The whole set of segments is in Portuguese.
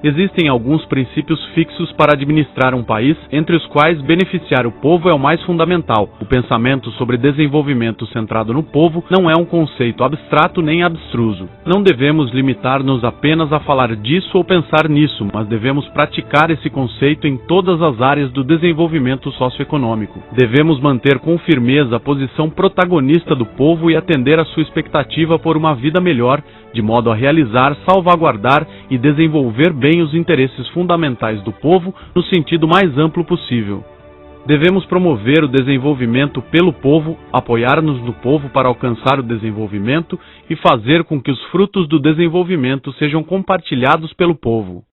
Existem alguns princípios fixos para administrar um país, entre os quais beneficiar o povo é o mais fundamental. O pensamento sobre desenvolvimento centrado no povo não é um conceito abstrato nem abstruso. Não devemos limitar-nos apenas a falar disso ou pensar nisso, mas devemos praticar esse conceito em todas as áreas do desenvolvimento socioeconômico. Devemos manter com firmeza a posição protagonista do povo e atender à sua expectativa por uma vida melhor, de modo a realizar, salvaguardar e desenvolver bem os interesses fundamentais do povo no sentido mais amplo possível. Devemos promover o desenvolvimento pelo povo, apoiar-nos no povo para alcançar o desenvolvimento e fazer com que os frutos do desenvolvimento sejam compartilhados pelo povo.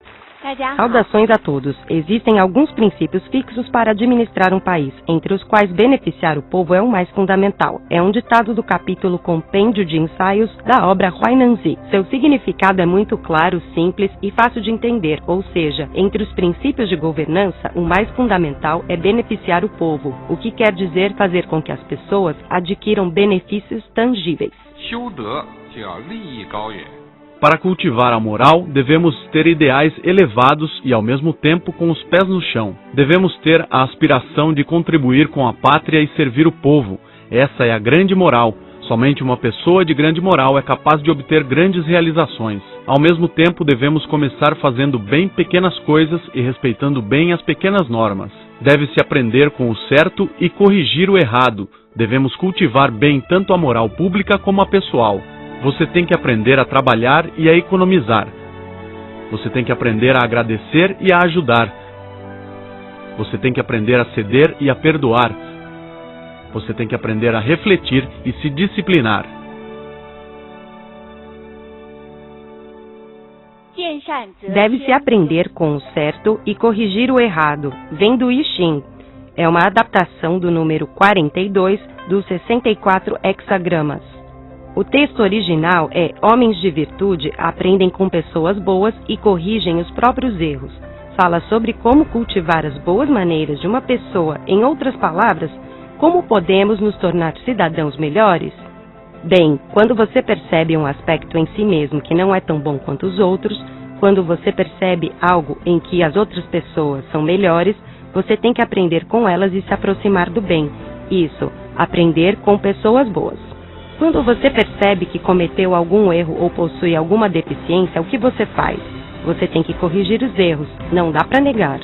Saudações a todos. Existem alguns princípios fixos para administrar um país, entre os quais beneficiar o povo é o mais fundamental. É um ditado do capítulo Compêndio de Ensaios da obra Huainanzi. Seu significado é muito claro, simples e fácil de entender, ou seja, entre os princípios de governança, o mais fundamental é beneficiar o povo, o que quer dizer fazer com que as pessoas adquiram benefícios tangíveis. Para cultivar a moral, devemos ter ideais elevados e, ao mesmo tempo, com os pés no chão. Devemos ter a aspiração de contribuir com a pátria e servir o povo. Essa é a grande moral. Somente uma pessoa de grande moral é capaz de obter grandes realizações. Ao mesmo tempo, devemos começar fazendo bem pequenas coisas e respeitando bem as pequenas normas. Deve-se aprender com o certo e corrigir o errado. Devemos cultivar bem tanto a moral pública como a pessoal. Você tem que aprender a trabalhar e a economizar. Você tem que aprender a agradecer e a ajudar. Você tem que aprender a ceder e a perdoar. Você tem que aprender a refletir e se disciplinar. Deve-se aprender com o certo e corrigir o errado. Vem do I Ching. É uma adaptação do número 42 dos 64 hexagramas. O texto original é: homens de virtude aprendem com pessoas boas e corrigem os próprios erros. Fala sobre como cultivar as boas maneiras de uma pessoa. Em outras palavras, como podemos nos tornar cidadãos melhores? Bem, quando você percebe um aspecto em si mesmo que não é tão bom quanto os outros, quando você percebe algo em que as outras pessoas são melhores, você tem que aprender com elas e se aproximar do bem. Isso, aprender com pessoas boas. Quando você percebe que cometeu algum erro ou possui alguma deficiência, o que você faz? Você tem que corrigir os erros, não dá para negar.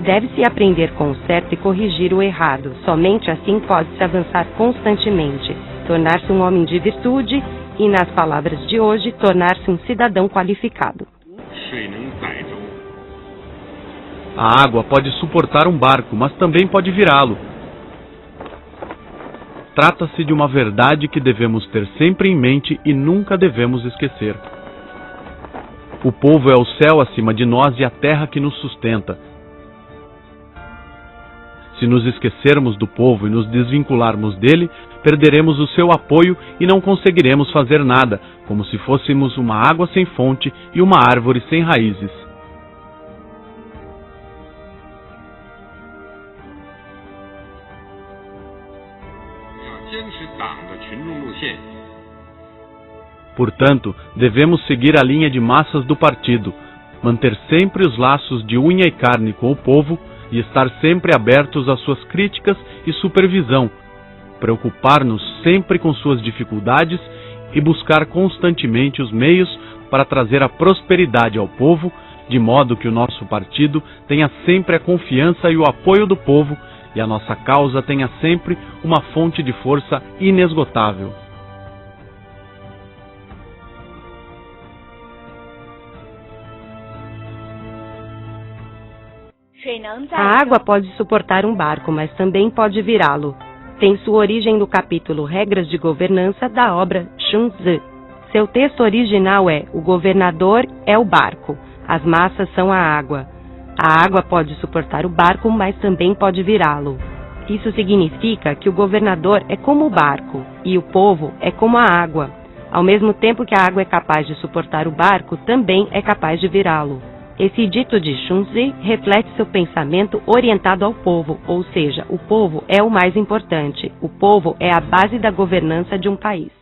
Deve-se aprender com o certo e corrigir o errado. Somente assim pode-se avançar constantemente, tornar-se um homem de virtude e, nas palavras de hoje, tornar-se um cidadão qualificado. A água pode suportar um barco, mas também pode virá-lo. Trata-se de uma verdade que devemos ter sempre em mente e nunca devemos esquecer. O povo é o céu acima de nós e a terra que nos sustenta. Se nos esquecermos do povo e nos desvincularmos dele, perderemos o seu apoio e não conseguiremos fazer nada, como se fôssemos uma água sem fonte e uma árvore sem raízes. Portanto, devemos seguir a linha de massas do partido, manter sempre os laços de unha e carne com o povo e estar sempre abertos às suas críticas e supervisão, preocupar-nos sempre com suas dificuldades e buscar constantemente os meios para trazer a prosperidade ao povo, de modo que o nosso partido tenha sempre a confiança e o apoio do povo e a nossa causa tenha sempre uma fonte de força inesgotável. A água pode suportar um barco, mas também pode virá-lo. Tem sua origem no capítulo Regras de Governança da obra Xunzi. Seu texto original é: o governador é o barco, as massas são a água. A água pode suportar o barco, mas também pode virá-lo. Isso significa que o governador é como o barco e o povo é como a água. Ao mesmo tempo que a água é capaz de suportar o barco, também é capaz de virá-lo. Esse dito de Xunzi reflete seu pensamento orientado ao povo, ou seja, o povo é o mais importante. O povo é a base da governança de um país.